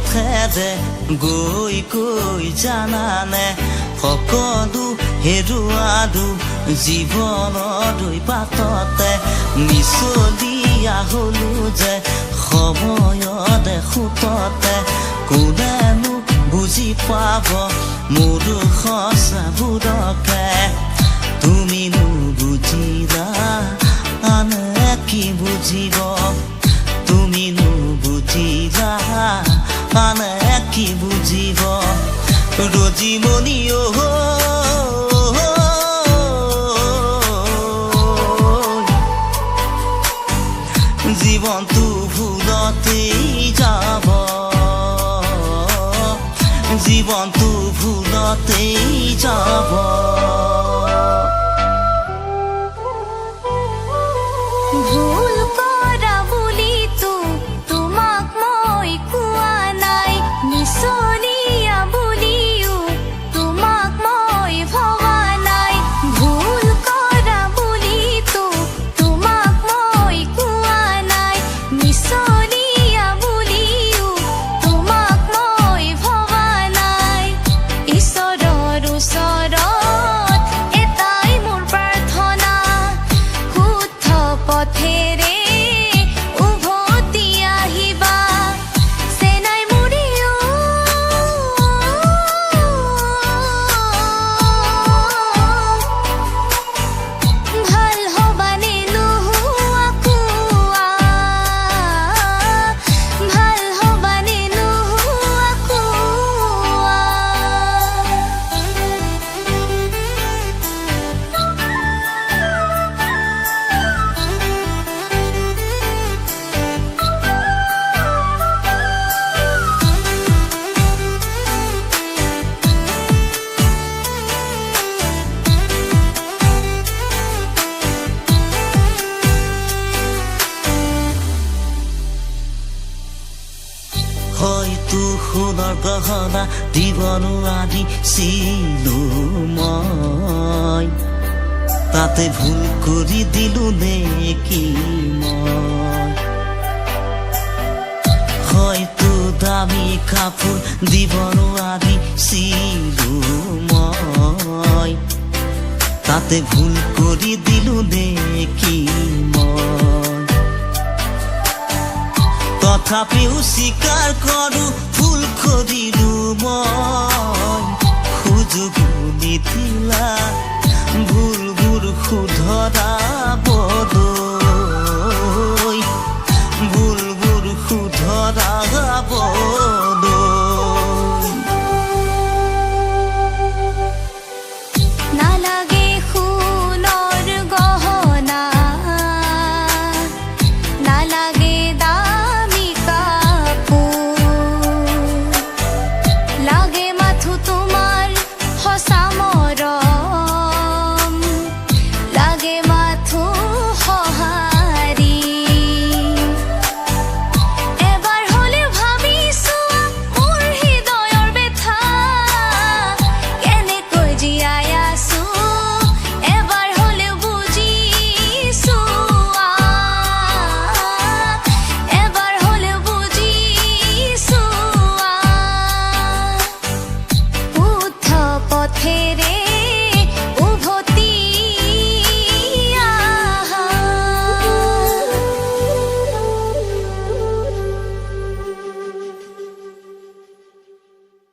পথেৰে গৈ গৈ জানানে সকলো হেৰুৱালো জীৱনৰ পাততে মিছলীয়া হলো যে সময়তে সুততে কোনেনো বুজি পাব মোৰ সঁচাবোৰকে তুমি নুবুজিলা আনে কি বুজিব তুমি নুবুজিলা আনে কি বুজিব ৰজিমণি জীৱনটো ভুলতেই যাব জীৱনটো ভুলতেই যাব ভুল কৰা বুলিতো তোমাক মই কোৱা নাই মিছলীয়া বুলিও তোমাক মই ভবা নাই ভুল কৰা বুলিতো তোমাক মই কোৱা নাই মিছলীয়া বুলিও তোমাক মই ভবা নাই ঈশ্বৰৰ ওচৰত এটাই মোৰ প্ৰাৰ্থনা শুদ্ধ পথেৰে উভতি আহিবা চেনাই মুৰিও ভাল হবানে নোহোৱা কোৱা ভাল হবানে নোহোৱা কোৱা হয়তো সোণৰ গহনা দিব নোৱাৰিছিলো মই তাতে ভুল কৰি দিলো নেকি মই হয়তো দামী কাপোৰ দিব নোৱাৰিছিলো মই তাতে ভুল কৰি দিলো নেকি মই তথাপিও স্বীকাৰ কৰো